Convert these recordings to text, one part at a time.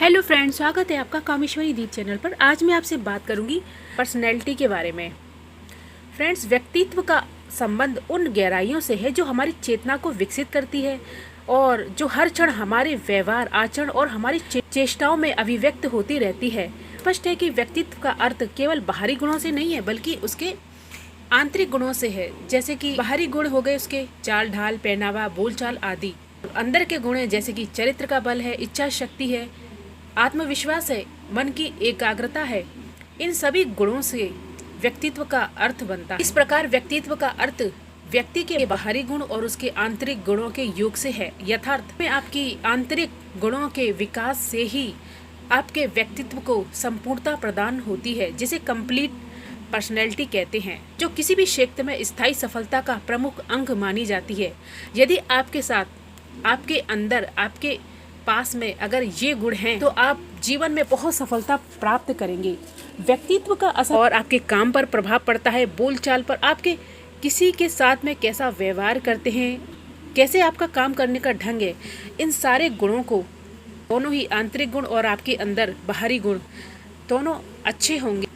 Hello friends, स्वागत है आपका कामेश्वरी दीप चैनल पर। आज मैं आपसे बात करूंगी पर्सनैलिटी के बारे में। फ्रेंड्स, व्यक्तित्व का संबंध उन गहराइयों से है जो हमारी चेतना को विकसित करती है और जो हर क्षण हमारे व्यवहार, आचरण और हमारी चेष्टाओं में अभिव्यक्त होती रहती है। स्पष्ट है कि व्यक्तित्व का अर्थ केवल बाहरी गुणों से नहीं है बल्कि उसके आंतरिक गुणों से है। जैसे कि बाहरी गुण हो गए उसके चाल ढाल, पहनावा, बोलचाल आदि। अंदर के गुण है जैसे कि चरित्र का बल है, इच्छा शक्ति है, आत्मविश्वास है, मन की एकाग्रता है। इन सभी गुणों से व्यक्तित्व का अर्थ बनता है। इस प्रकार व्यक्तित्व का अर्थ व्यक्ति के बाहरी गुण और उसके आंतरिक गुणों के योग से है। यथार्थ में आपकी आंतरिक गुणों के विकास से ही आपके व्यक्तित्व को संपूर्णता प्रदान होती है, जिसे कंप्लीट पर्सनैलिटी कहते हैं, जो किसी भी क्षेत्र में स्थायी सफलता का प्रमुख अंग मानी जाती है। यदि आपके साथ, आपके अंदर, आपके पास में अगर ये गुण हैं तो आप जीवन में बहुत सफलता प्राप्त करेंगे। व्यक्तित्व का असर और आपके काम पर प्रभाव पड़ता है, बोलचाल पर, आपके किसी के साथ में कैसा व्यवहार करते हैं, कैसे आपका काम करने का ढंग है। इन सारे गुणों को, दोनों ही आंतरिक गुण और आपके अंदर बाहरी गुण दोनों अच्छे होंगे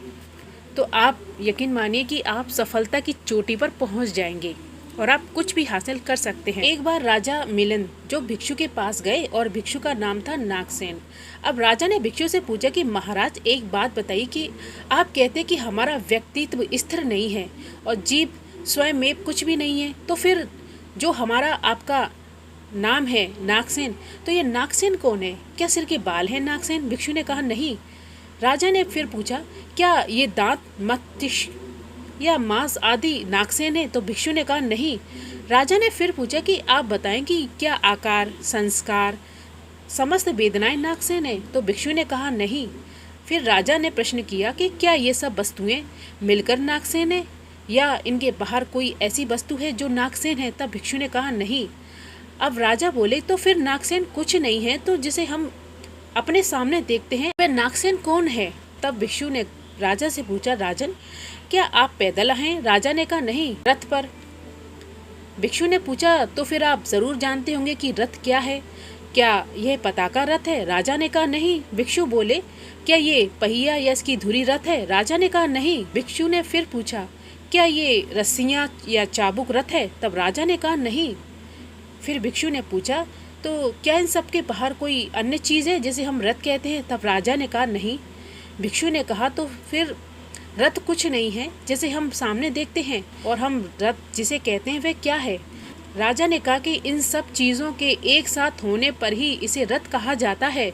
तो आप यकीन मानिए कि आप सफलता की चोटी पर पहुंच जाएंगे और आप कुछ भी हासिल कर सकते हैं। एक बार राजा मिलिंद जो भिक्षु के पास गए और भिक्षु का नाम था नागसेन। अब राजा ने भिक्षु से पूछा कि महाराज, एक बात बताइए कि आप कहते कि हमारा व्यक्तित्व स्थिर नहीं है और जीव स्वयं में कुछ भी नहीं है, तो फिर जो हमारा आपका नाम है नागसेन, तो ये नागसेन कौन है? क्या सिर के बाल हैं नागसेन? भिक्षु ने कहा नहीं। राजा ने फिर पूछा, क्या ये दांत, मस्तिष्क या मांस आदि नागसेन है? तो भिक्षु ने कहा नहीं। राजा ने फिर पूछा कि आप बताएं कि क्या आकार, संस्कार, समस्त वेदनाएं नागसेन है? तो भिक्षु ने कहा नहीं। फिर राजा ने प्रश्न किया कि क्या ये सब वस्तुएं मिलकर नागसेन है या इनके बाहर कोई ऐसी वस्तु है जो नागसेन है? तब भिक्षु ने कहा नहीं। अब राजा बोले, तो फिर नागसेन कुछ नहीं है, तो जिसे हम अपने सामने देखते हैं वह नागसेन कौन है? तब भिक्षु ने राजा से पूछा, राजन, क्या आप पैदल हैं? राजा ने कहा नहीं, रथ पर। भिक्षु ने पूछा, तो फिर आप जरूर जानते होंगे कि रथ क्या है, क्या यह पताका रथ है? राजा ने कहा नहीं। भिक्षु बोले, क्या ये पहिया या इसकी धुरी रथ है? राजा ने कहा नहीं। भिक्षु ने फिर पूछा, क्या ये रस्सियां या चाबुक रथ है? तब राजा ने कहा नहीं। फिर भिक्षु ने पूछा, तो क्या इन सब के बाहर कोई अन्य चीज़ है जिसे हम रथ कहते हैं? तब राजा ने कहा नहीं। भिक्षु ने कहा, तो फिर रथ कुछ नहीं है जैसे हम सामने देखते हैं, और हम रथ जिसे कहते हैं वह क्या है? राजा ने कहा कि इन सब चीज़ों के एक साथ होने पर ही इसे रथ कहा जाता है।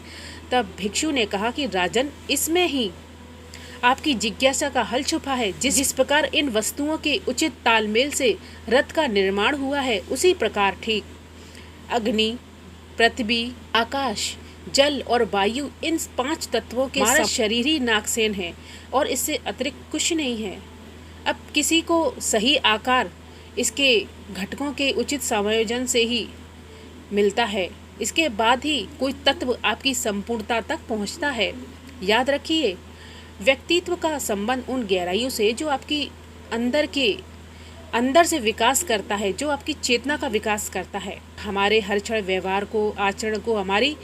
तब भिक्षु ने कहा कि राजन, इसमें ही आपकी जिज्ञासा का हल छुपा है। जिस प्रकार इन वस्तुओं के उचित तालमेल से रथ का निर्माण हुआ है, उसी प्रकार ठीक अग्नि, पृथ्वी, आकाश, जल और वायु, इन 5 तत्वों के हमारा शरीर ही नागसेन है और इससे अतिरिक्त कुछ नहीं है। अब किसी को सही आकार इसके घटकों के उचित समायोजन से ही मिलता है, इसके बाद ही कोई तत्व आपकी संपूर्णता तक पहुंचता है। याद रखिए, व्यक्तित्व का संबंध उन गहराइयों से जो आपकी अंदर से विकास करता है, जो आपकी चेतना का विकास करता है। हमारे हर क्षण व्यवहार को, आचरण को, हमारी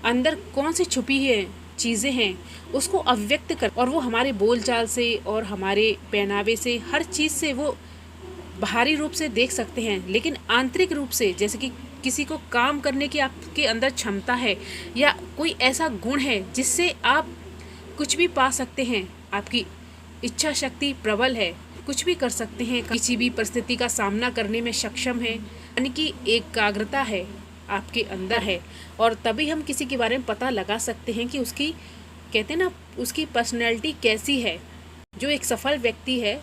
अंदर कौन सी छुपी है चीज़ें हैं उसको अभिव्यक्त कर, और वो हमारे बोलचाल से और हमारे पहनावे से, हर चीज़ से वो बाहरी रूप से देख सकते हैं। लेकिन आंतरिक रूप से, जैसे कि किसी को काम करने की आपके अंदर क्षमता है या कोई ऐसा गुण है जिससे आप कुछ भी पा सकते हैं, आपकी इच्छा शक्ति प्रबल है, कुछ भी कर सकते हैं, किसी भी परिस्थिति का सामना करने में सक्षम है, यानी कि एकाग्रता है आपके अंदर है, और तभी हम किसी के बारे में पता लगा सकते हैं कि उसकी, कहते हैं ना, उसकी पर्सनैलिटी कैसी है। जो एक सफल व्यक्ति है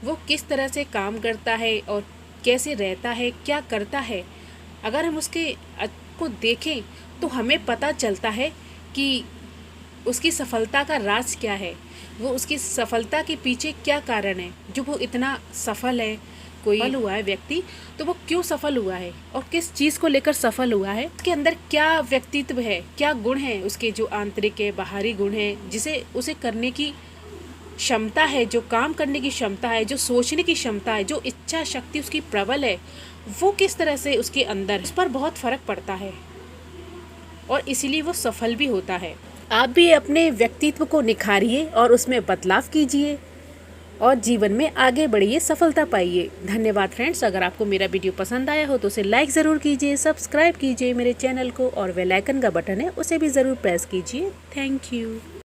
वो किस तरह से काम करता है और कैसे रहता है, क्या करता है। अगर हम उसके को देखें तो हमें पता चलता है कि उसकी सफलता का राज क्या है, वो उसकी सफलता के पीछे क्या कारण है, जो वो इतना सफल है। कोई सफल हुआ है व्यक्ति, तो वो क्यों सफल हुआ है और किस चीज़ को लेकर सफल हुआ है, उसके अंदर क्या व्यक्तित्व है, क्या गुण है उसके, जो आंतरिक है, बाहरी गुण है, जिसे उसे करने की क्षमता है, जो काम करने की क्षमता है, जो सोचने की क्षमता है, जो इच्छा शक्ति उसकी प्रबल है, वो किस तरह से उसके अंदर, उस पर बहुत फर्क पड़ता है और इसीलिए वो सफल भी होता है। आप भी अपने व्यक्तित्व को निखारिए और उसमें बदलाव कीजिए और जीवन में आगे बढ़िए, सफलता पाइए। धन्यवाद फ्रेंड्स। अगर आपको मेरा वीडियो पसंद आया हो तो उसे लाइक ज़रूर कीजिए, सब्सक्राइब कीजिए मेरे चैनल को और बेल आइकन का बटन है उसे भी ज़रूर प्रेस कीजिए। Thank you.